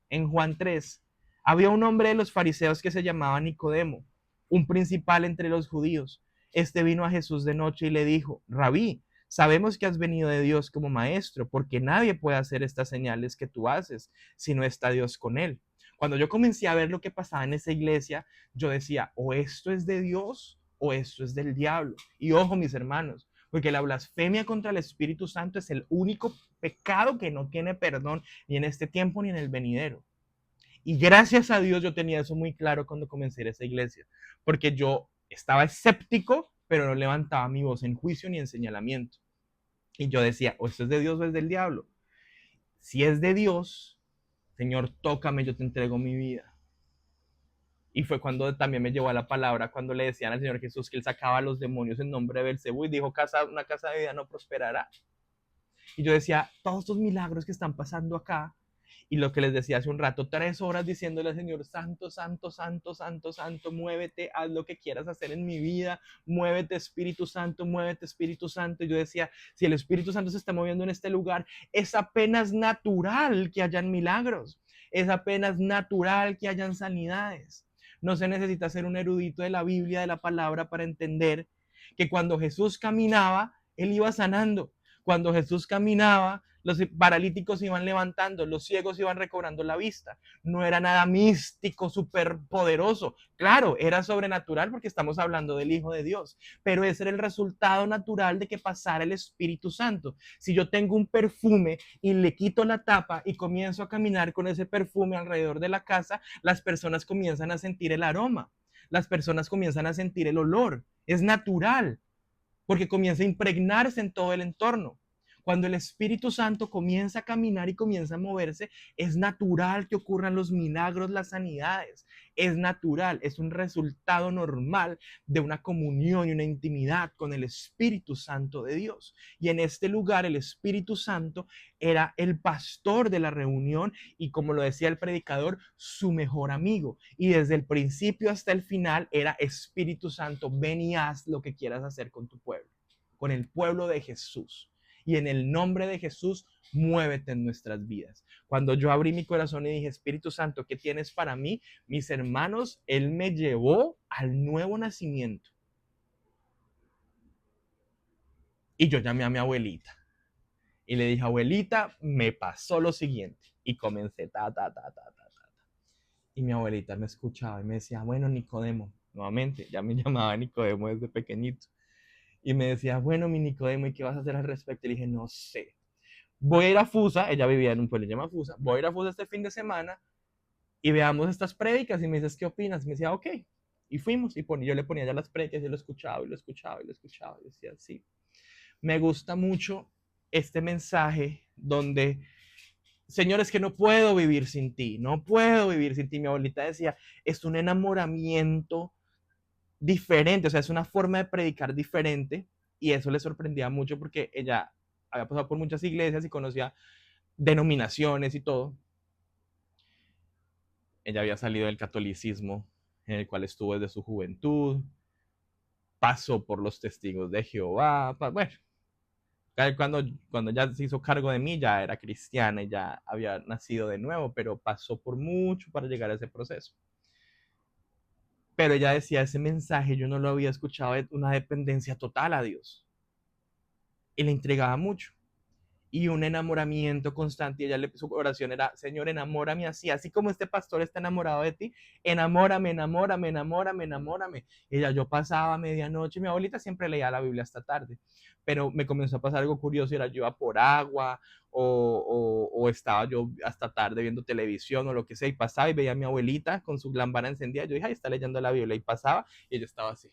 en Juan 3, había un hombre de los fariseos que se llamaba Nicodemo, un principal entre los judíos. Este vino a Jesús de noche y le dijo, Rabí, Sabemos que has venido de Dios como maestro, porque nadie puede hacer estas señales que tú haces si no está Dios con él. Cuando yo comencé a ver lo que pasaba en esa iglesia, yo decía, o esto es de Dios o esto es del diablo. Y ojo, mis hermanos, porque la blasfemia contra el Espíritu Santo es el único pecado que no tiene perdón ni en este tiempo ni en el venidero. Y gracias a Dios yo tenía eso muy claro cuando comencé a ir a esa iglesia, porque yo estaba escéptico, pero no levantaba mi voz en juicio ni en señalamiento. Y yo decía, o esto es de Dios o es del diablo. Si es de Dios, Señor, tócame, yo te entrego mi vida. Y fue cuando también me llevó a la palabra, cuando le decían al Señor Jesús que él sacaba a los demonios en nombre de Belcebú y dijo, una casa de vida no prosperará. Y yo decía, todos estos milagros que están pasando acá, y lo que les decía hace un rato, 3 horas diciéndole al Señor, santo, santo, santo, santo, santo, muévete, haz lo que quieras hacer en mi vida, muévete Espíritu Santo, muévete Espíritu Santo. Y yo decía, si el Espíritu Santo se está moviendo en este lugar, es apenas natural que hayan milagros, es apenas natural que hayan sanidades. No se necesita ser un erudito de la Biblia, de la palabra, para entender que cuando Jesús caminaba, él iba sanando. Cuando Jesús caminaba, los paralíticos iban levantando, los ciegos iban recobrando la vista. No era nada místico, súper poderoso. Claro, era sobrenatural porque estamos hablando del Hijo de Dios, pero ese era el resultado natural de que pasara el Espíritu Santo. Si yo tengo un perfume y le quito la tapa y comienzo a caminar con ese perfume alrededor de la casa, las personas comienzan a sentir el aroma, las personas comienzan a sentir el olor. Es natural porque comienza a impregnarse en todo el entorno. Cuando el Espíritu Santo comienza a caminar y comienza a moverse, es natural que ocurran los milagros, las sanidades. Es natural, es un resultado normal de una comunión y una intimidad con el Espíritu Santo de Dios. Y en este lugar el Espíritu Santo era el pastor de la reunión y, como lo decía el predicador, su mejor amigo. Y desde el principio hasta el final era Espíritu Santo, ven y haz lo que quieras hacer con tu pueblo, con el pueblo de Jesús. Y en el nombre de Jesús, muévete en nuestras vidas. Cuando yo abrí mi corazón y dije, Espíritu Santo, ¿qué tienes para mí? Mis hermanos, Él me llevó al nuevo nacimiento. Y yo llamé a mi abuelita y le dije, abuelita, me pasó lo siguiente. Y comencé ta, ta, ta, ta, ta, ta. Y mi abuelita me escuchaba y me decía, bueno, Nicodemo, nuevamente, ya me llamaba Nicodemo desde pequeñito. Y me decía, bueno, mi Nicodemo, ¿y qué vas a hacer al respecto? Y le dije, no sé. Voy a ir a Fusa, ella vivía en un pueblo llamado Fusa, voy a ir a Fusa este fin de semana y veamos estas prédicas y me dices, ¿qué opinas? Y me decía, ok. Y fuimos y yo le ponía ya las prédicas y lo escuchaba y lo escuchaba y lo escuchaba y decía, sí. Me gusta mucho este mensaje donde, Señor, es que no puedo vivir sin ti, no puedo vivir sin ti. Mi abuelita decía, es un enamoramiento diferente, o sea, es una forma de predicar diferente y eso le sorprendía mucho porque ella había pasado por muchas iglesias y conocía denominaciones y todo. Ella había salido del catolicismo en el cual estuvo desde su juventud, pasó por los testigos de Jehová, bueno, cuando ya se hizo cargo de mí ya era cristiana y ya había nacido de nuevo, pero pasó por mucho para llegar a ese proceso. Pero ella decía, ese mensaje yo no lo había escuchado, de una dependencia total a Dios. Y le entregaba mucho. Y un enamoramiento constante. Y su oración era, Señor, enamórame así como este pastor está enamorado de ti, enamórame, enamórame, enamórame, enamórame. Y ya yo pasaba a medianoche, mi abuelita siempre leía la Biblia hasta tarde, pero me comenzó a pasar algo curioso, era yo iba por agua o estaba yo hasta tarde viendo televisión o lo que sea, y pasaba y veía a mi abuelita con su lámpara encendida, yo dije, ay, está leyendo la Biblia, y pasaba y ella estaba así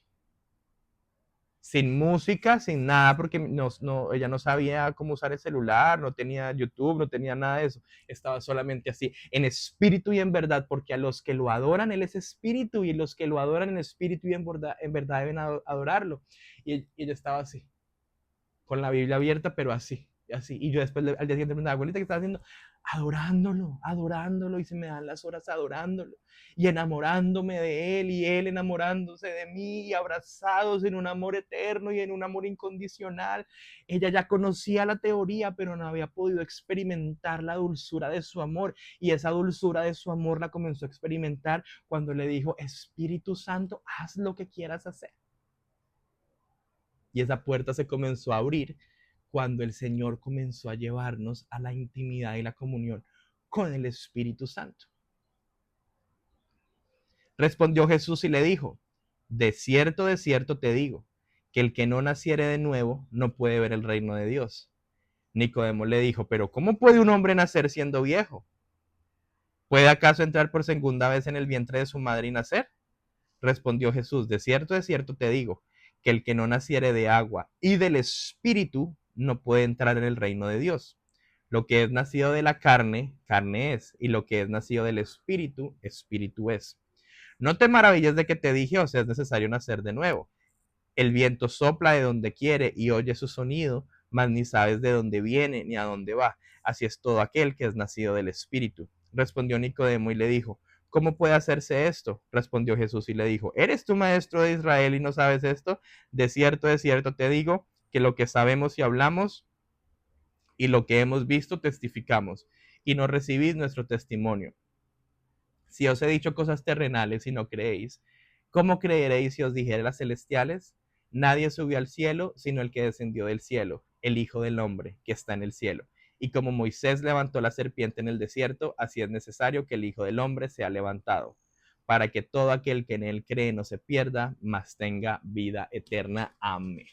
sin música, sin nada, porque ella no sabía cómo usar el celular, no tenía YouTube, no tenía nada de eso. Estaba solamente así, en espíritu y en verdad, porque a los que lo adoran, Él es espíritu, y los que lo adoran en espíritu y en verdad deben adorarlo. Y ella estaba así, con la Biblia abierta, pero así, así. Y yo después, al día siguiente, me daba abuelita, ¿qué estaba haciendo? Adorándolo, adorándolo, y se me dan las horas adorándolo y enamorándome de Él y Él enamorándose de mí y abrazados en un amor eterno y en un amor incondicional. Ella ya conocía la teoría, pero no había podido experimentar la dulzura de su amor, y esa dulzura de su amor la comenzó a experimentar cuando le dijo, Espíritu Santo, haz lo que quieras hacer. Y esa puerta se comenzó a abrir cuando el Señor comenzó a llevarnos a la intimidad y la comunión con el Espíritu Santo. Respondió Jesús y le dijo, de cierto te digo, que el que no naciere de nuevo no puede ver el reino de Dios. Nicodemo le dijo, pero ¿cómo puede un hombre nacer siendo viejo? ¿Puede acaso entrar por segunda vez en el vientre de su madre y nacer? Respondió Jesús, de cierto te digo, que el que no naciere de agua y del Espíritu no puede entrar en el reino de Dios. Lo que es nacido de la carne, carne es, y lo que es nacido del Espíritu, Espíritu es. No te maravilles de que te dije, o sea, es necesario nacer de nuevo. El viento sopla de donde quiere y oye su sonido, mas ni sabes de dónde viene ni a dónde va. Así es todo aquel que es nacido del Espíritu. Respondió Nicodemo y le dijo, ¿cómo puede hacerse esto? Respondió Jesús y le dijo, ¿eres tú maestro de Israel y no sabes esto? De cierto te digo que lo que sabemos y hablamos y lo que hemos visto testificamos, y no recibís nuestro testimonio. Si os he dicho cosas terrenales y no creéis, ¿cómo creeréis si os dijere las celestiales? Nadie subió al cielo sino el que descendió del cielo, el Hijo del Hombre que está en el cielo. Y como Moisés levantó la serpiente en el desierto, así es necesario que el Hijo del Hombre sea levantado, para que todo aquel que en él cree no se pierda, mas tenga vida eterna. Amén.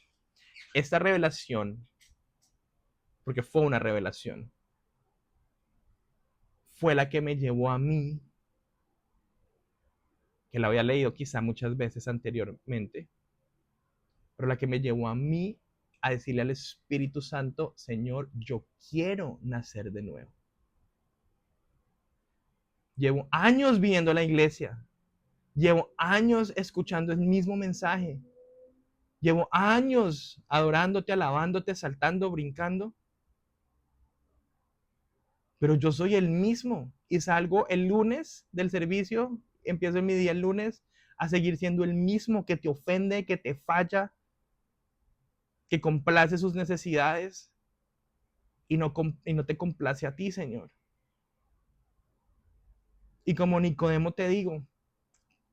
Esta revelación, porque fue una revelación, fue la que me llevó a mí, que la había leído quizá muchas veces anteriormente, pero la que me llevó a mí a decirle al Espíritu Santo, Señor, yo quiero nacer de nuevo. Llevo años viendo la iglesia, llevo años escuchando el mismo mensaje, llevo años adorándote, alabándote, saltando, brincando, pero yo soy el mismo y salgo el lunes del servicio, empiezo mi día el lunes a seguir siendo el mismo que te ofende, que te falla, que complace sus necesidades y no te complace a ti, Señor. Y como Nicodemo te digo,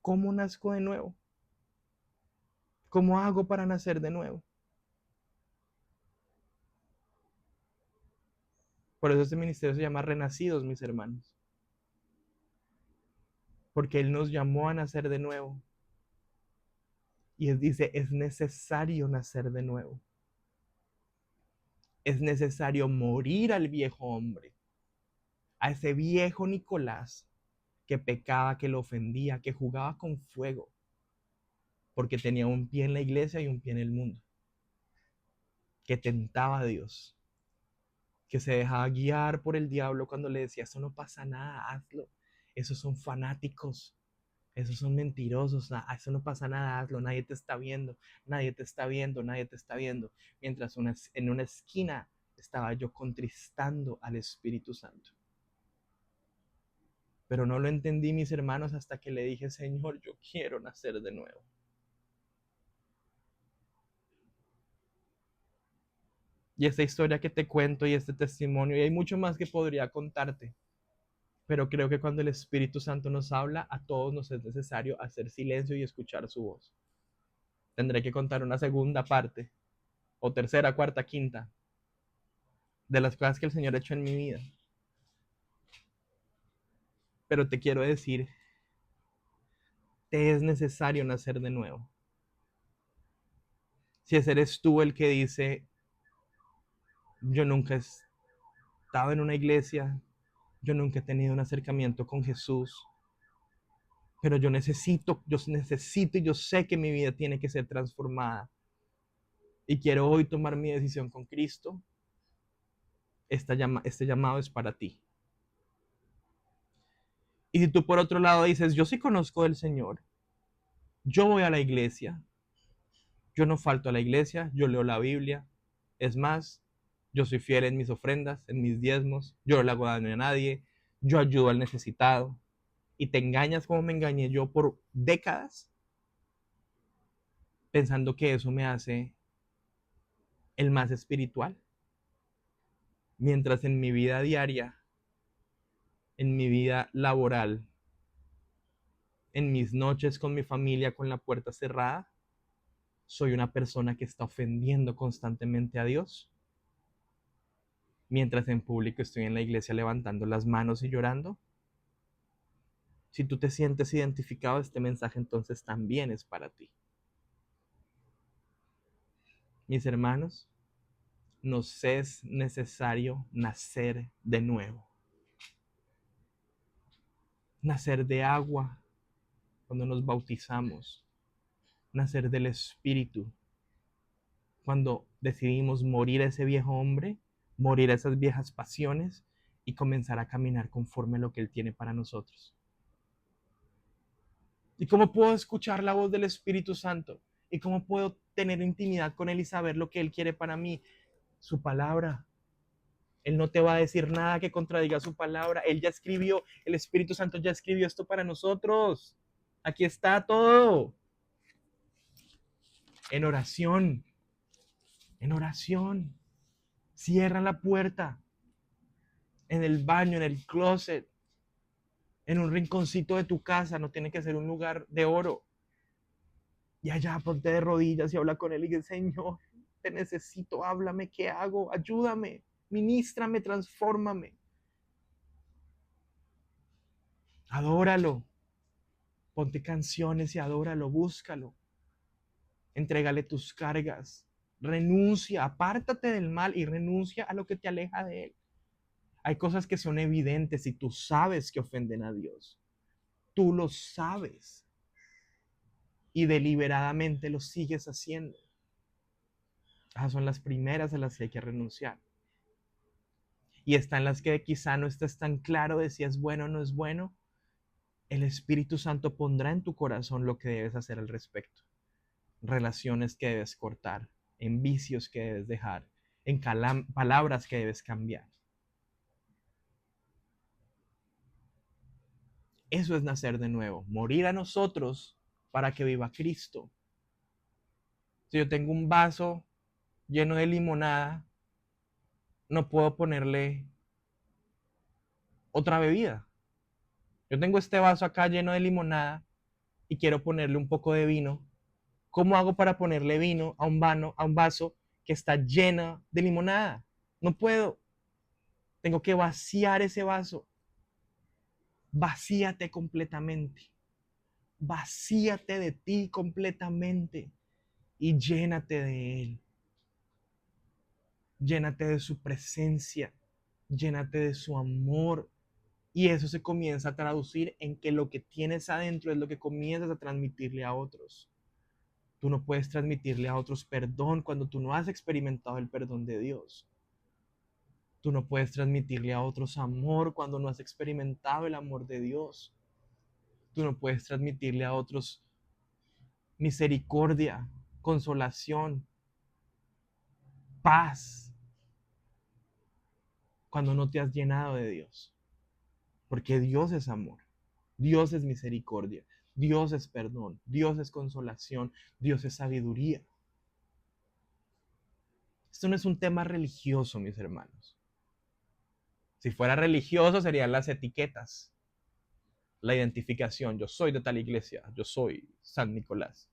¿cómo nazco de nuevo? ¿Cómo hago para nacer de nuevo? Por eso este ministerio se llama Renacidos, mis hermanos. Porque Él nos llamó a nacer de nuevo. Y Él dice, es necesario nacer de nuevo. Es necesario morir al viejo hombre, a ese viejo Nicolás que pecaba, que lo ofendía, que jugaba con fuego, porque tenía un pie en la iglesia y un pie en el mundo, que tentaba a Dios, que se dejaba guiar por el diablo cuando le decía, eso no pasa nada, hazlo. Esos son fanáticos, esos son mentirosos, eso no pasa nada, hazlo, nadie te está viendo, nadie te está viendo, nadie te está viendo. Mientras en una esquina estaba yo contristando al Espíritu Santo. Pero no lo entendí, mis hermanos, hasta que le dije, Señor, yo quiero nacer de nuevo. Y esta historia que te cuento y este testimonio, y hay mucho más que podría contarte, pero creo que cuando el Espíritu Santo nos habla, a todos nos es necesario hacer silencio y escuchar su voz. Tendré que contar una segunda parte, o tercera, cuarta, quinta, de las cosas que el Señor ha hecho en mi vida. Pero te quiero decir, te es necesario nacer de nuevo. Si ese eres tú el que dice, yo nunca he estado en una iglesia, yo nunca he tenido un acercamiento con Jesús, pero yo necesito y yo sé que mi vida tiene que ser transformada. Y quiero hoy tomar mi decisión con Cristo. Este llamado es para ti. Y si tú por otro lado dices, yo sí conozco del Señor, yo voy a la iglesia, yo no falto a la iglesia, yo leo la Biblia, es más, yo soy fiel en mis ofrendas, en mis diezmos, yo no le hago daño a nadie, yo ayudo al necesitado, y te engañas como me engañé yo por décadas, pensando que eso me hace el más espiritual, mientras en mi vida diaria, en mi vida laboral, en mis noches con mi familia con la puerta cerrada, soy una persona que está ofendiendo constantemente a Dios. mientras en público estoy en la iglesia levantando las manos y llorando? Si tú te sientes identificado, este mensaje entonces también es para ti. Mis hermanos, nos es necesario nacer de nuevo. Nacer de agua cuando nos bautizamos. Nacer del Espíritu cuando decidimos morir a ese viejo hombre, morir a esas viejas pasiones y comenzar a caminar conforme a lo que Él tiene para nosotros. ¿Y cómo puedo escuchar la voz del Espíritu Santo? ¿Y cómo puedo tener intimidad con Él y saber lo que Él quiere para mí? Su palabra. Él no te va a decir nada que contradiga su palabra. Él ya escribió, el Espíritu Santo ya escribió esto para nosotros. Aquí está todo. En oración. En oración. Cierra la puerta. En el baño, en el closet, en un rinconcito de tu casa. No tiene que ser un lugar de oro. Y allá ponte de rodillas y habla con Él y dice: Señor, te necesito, háblame, ¿qué hago? Ayúdame, ministrame, transfórmame. Adóralo. Ponte canciones y adóralo, búscalo. Entrégale tus cargas. Renuncia, apártate del mal y renuncia a lo que te aleja de Él. Hay cosas que son evidentes y tú sabes que ofenden a Dios. Tú lo sabes. Y deliberadamente lo sigues haciendo. Esas son las primeras a las que hay que renunciar. Y están las que quizá no estés tan claro de si es bueno o no es bueno. El Espíritu Santo pondrá en tu corazón lo que debes hacer al respecto. Relaciones que debes cortar, en vicios que debes dejar, en palabras que debes cambiar. Eso es nacer de nuevo, morir a nosotros para que viva Cristo. Si yo tengo un vaso lleno de limonada, no puedo ponerle otra bebida. Yo tengo este vaso acá lleno de limonada y quiero ponerle un poco de vino. ¿Cómo hago para ponerle vino a un vaso que está lleno de limonada? No puedo. Tengo que vaciar ese vaso. Vacíate completamente. Vacíate de ti completamente y llénate de Él. Llénate de su presencia. Llénate de su amor. Y eso se comienza a traducir en que lo que tienes adentro es lo que comienzas a transmitirle a otros. Tú no puedes transmitirle a otros perdón cuando tú no has experimentado el perdón de Dios. Tú no puedes transmitirle a otros amor cuando no has experimentado el amor de Dios. Tú no puedes transmitirle a otros misericordia, consolación, paz, cuando no te has llenado de Dios. Porque Dios es amor, Dios es misericordia, Dios es perdón, Dios es consolación, Dios es sabiduría. Esto no es un tema religioso, mis hermanos. Si fuera religioso serían las etiquetas, la identificación. Yo soy de tal iglesia, yo soy San Nicolás.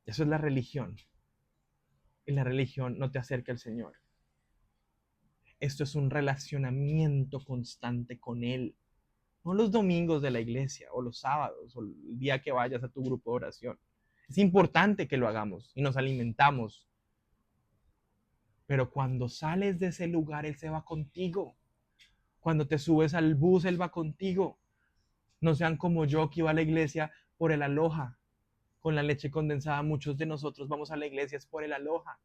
Eso es la religión. Y la religión no te acerca al Señor. Esto es un relacionamiento constante con Él. No los domingos de la iglesia o los sábados o el día que vayas a tu grupo de oración. Es importante que lo hagamos y nos alimentamos. Pero cuando sales de ese lugar, Él se va contigo. Cuando te subes al bus, Él va contigo. No sean como yo que iba a la iglesia por el aloja, con la leche condensada. Muchos de nosotros vamos a la iglesia es por el aloja,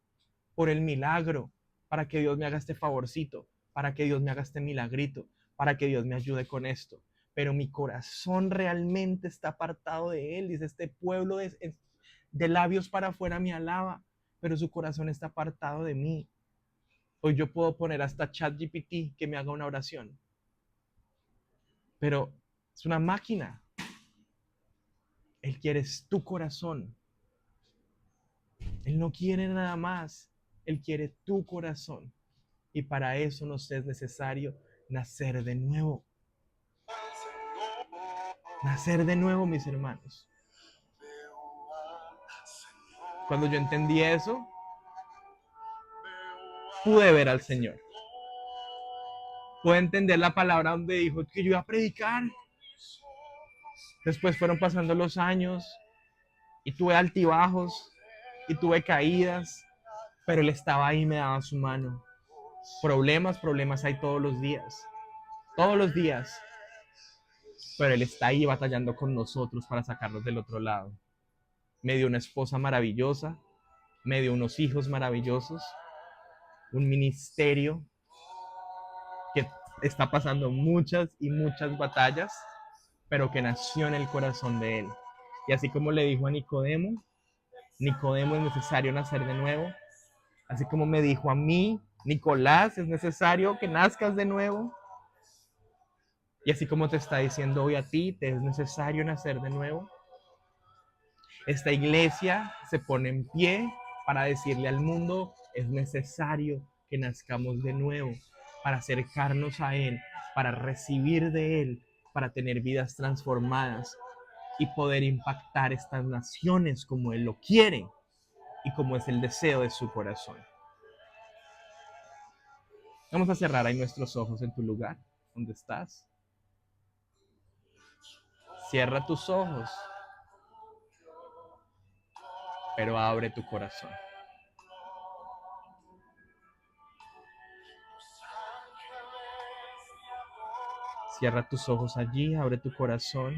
por el milagro, para que Dios me haga este favorcito, para que Dios me haga este milagrito, para que Dios me ayude con esto. Pero mi corazón realmente está apartado de Él. Dice, este pueblo de labios para afuera me alaba, pero su corazón está apartado de mí. Hoy yo puedo poner hasta ChatGPT que me haga una oración, pero es una máquina. Él quiere tu corazón. Él no quiere nada más. Él quiere tu corazón. Y para eso nos es necesario nacer de nuevo. Nacer de nuevo, mis hermanos. Cuando yo entendí eso, pude ver al Señor. Pude entender la palabra donde dijo que yo iba a predicar. Después fueron pasando los años y tuve altibajos y tuve caídas, pero Él estaba ahí y me daba su mano. Problemas hay todos los días, pero Él está ahí batallando con nosotros para sacarnos del otro lado. Me dio una esposa maravillosa, me dio unos hijos maravillosos, un ministerio que está pasando muchas y muchas batallas, pero que nació en el corazón de Él. Y así como le dijo a Nicodemo, Nicodemo es necesario nacer de nuevo, así como me dijo a mí, Nicolás, es necesario que nazcas de nuevo. Y así como te está diciendo hoy a ti, te es necesario nacer de nuevo. Esta iglesia se pone en pie para decirle al mundo, es necesario que nazcamos de nuevo, para acercarnos a Él, para recibir de Él, para tener vidas transformadas y poder impactar estas naciones como Él lo quiere y como es el deseo de su corazón. Vamos a cerrar ahí nuestros ojos en tu lugar, donde estás. Cierra tus ojos, pero abre tu corazón. Cierra tus ojos allí, abre tu corazón.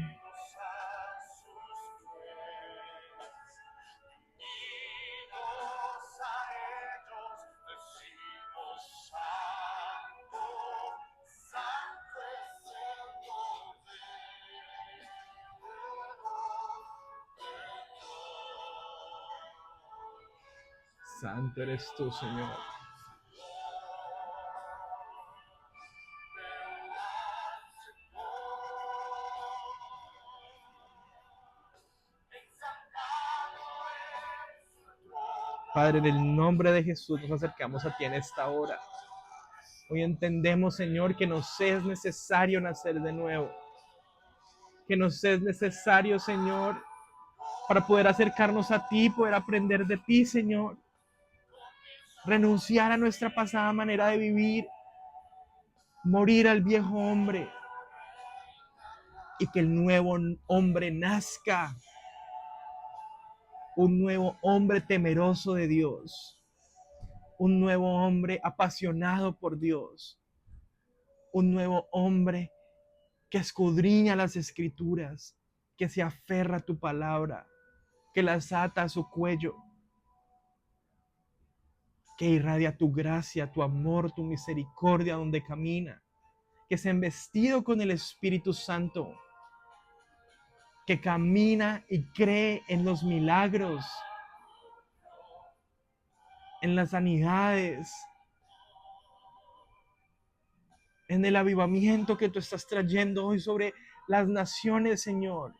Santo eres tú, Señor. Padre, en el nombre de Jesús nos acercamos a ti en esta hora. Hoy entendemos, Señor, que nos es necesario nacer de nuevo. Que nos es necesario, Señor, para poder acercarnos a ti, poder aprender de ti, Señor. Renunciar a nuestra pasada manera de vivir. Morir al viejo hombre. Y que el nuevo hombre nazca. Un nuevo hombre temeroso de Dios. Un nuevo hombre apasionado por Dios. Un nuevo hombre que escudriña las escrituras, que se aferra a tu palabra, que las ata a su cuello, que irradia tu gracia, tu amor, tu misericordia donde camina, que se ha vestido con el Espíritu Santo, que camina y cree en los milagros, en las sanidades, en el avivamiento que tú estás trayendo hoy sobre las naciones, Señor.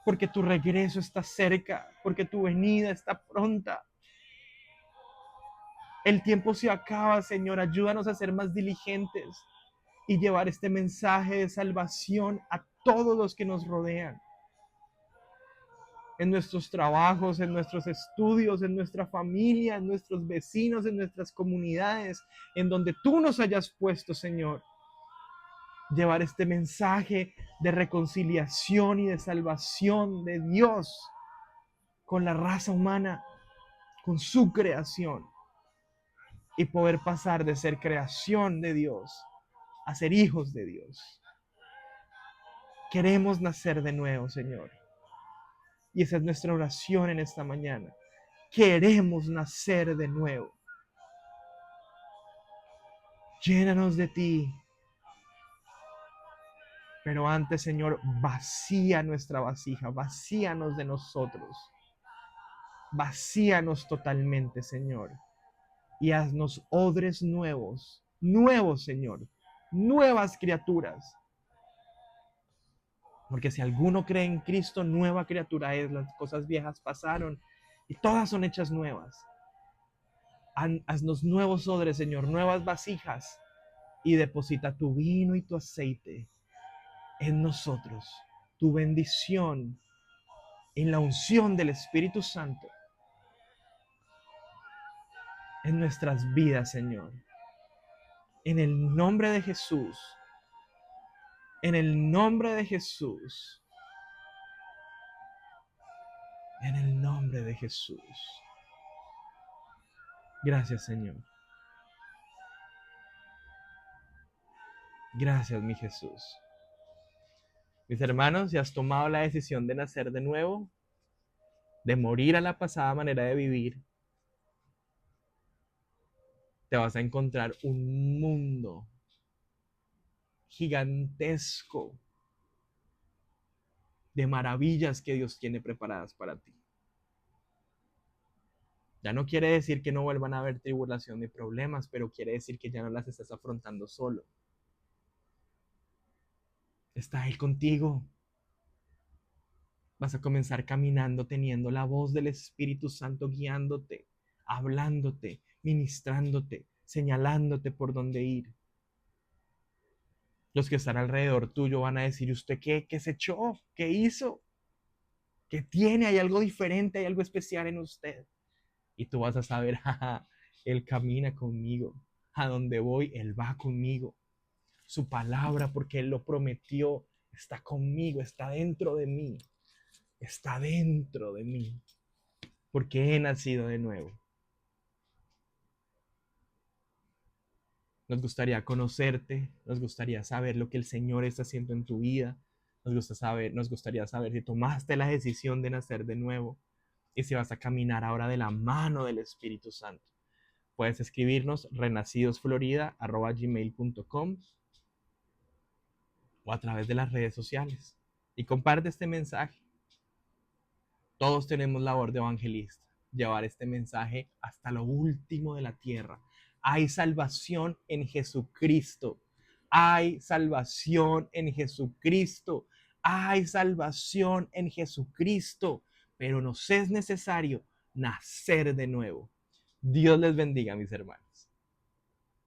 Porque tu regreso está cerca, porque tu venida está pronta. El tiempo se acaba, Señor. Ayúdanos a ser más diligentes y llevar este mensaje de salvación a todos los que nos rodean. En nuestros trabajos, en nuestros estudios, en nuestra familia, en nuestros vecinos, en nuestras comunidades, en donde tú nos hayas puesto, Señor. Llevar este mensaje de reconciliación y de salvación de Dios con la raza humana, con su creación. Y poder pasar de ser creación de Dios a ser hijos de Dios. Queremos nacer de nuevo, Señor. Y esa es nuestra oración en esta mañana. Queremos nacer de nuevo. Llénanos de ti. Pero antes, Señor, vacía nuestra vasija, vacíanos de nosotros. Vacíanos totalmente, Señor. Y haznos odres nuevos, nuevos, Señor. Nuevas criaturas. Porque si alguno cree en Cristo, nueva criatura es. Las cosas viejas pasaron y todas son hechas nuevas. Haznos nuevos odres, Señor, nuevas vasijas, y deposita tu vino y tu aceite en nosotros, tu bendición, en la unción del Espíritu Santo. en nuestras vidas, Señor. En el nombre de Jesús. En el nombre de Jesús. En el nombre de Jesús. Gracias, Señor. Gracias, mi Jesús. Mis hermanos, si has tomado la decisión de nacer de nuevo, de morir a la pasada manera de vivir, te vas a encontrar un mundo gigantesco de maravillas que Dios tiene preparadas para ti. Ya no quiere decir que no vuelvan a haber tribulación ni problemas, pero quiere decir que ya no las estás afrontando solo. Está Él contigo. Vas a comenzar caminando teniendo la voz del Espíritu Santo guiándote, hablándote, ministrándote, señalándote por dónde ir. Los que están alrededor tuyo van a decir, ¿usted qué? ¿Qué se echó? ¿Qué hizo? ¿Qué tiene? Hay algo diferente, hay algo especial en usted. Y tú vas a saber, jaja, Él camina conmigo. A donde voy, Él va conmigo. Su palabra, porque Él lo prometió, está conmigo, está dentro de mí. Está dentro de mí. Porque he nacido de nuevo. Nos gustaría conocerte, nos gustaría saber lo que el Señor está haciendo en tu vida. Nos gustaría saber si tomaste la decisión de nacer de nuevo y si vas a caminar ahora de la mano del Espíritu Santo. Puedes escribirnos renacidosflorida@gmail.com o a través de las redes sociales y comparte este mensaje. Todos tenemos labor de evangelista, llevar este mensaje hasta lo último de la tierra. Hay salvación en Jesucristo. Hay salvación en Jesucristo. Hay salvación en Jesucristo. Pero nos es necesario nacer de nuevo. Dios les bendiga, mis hermanos.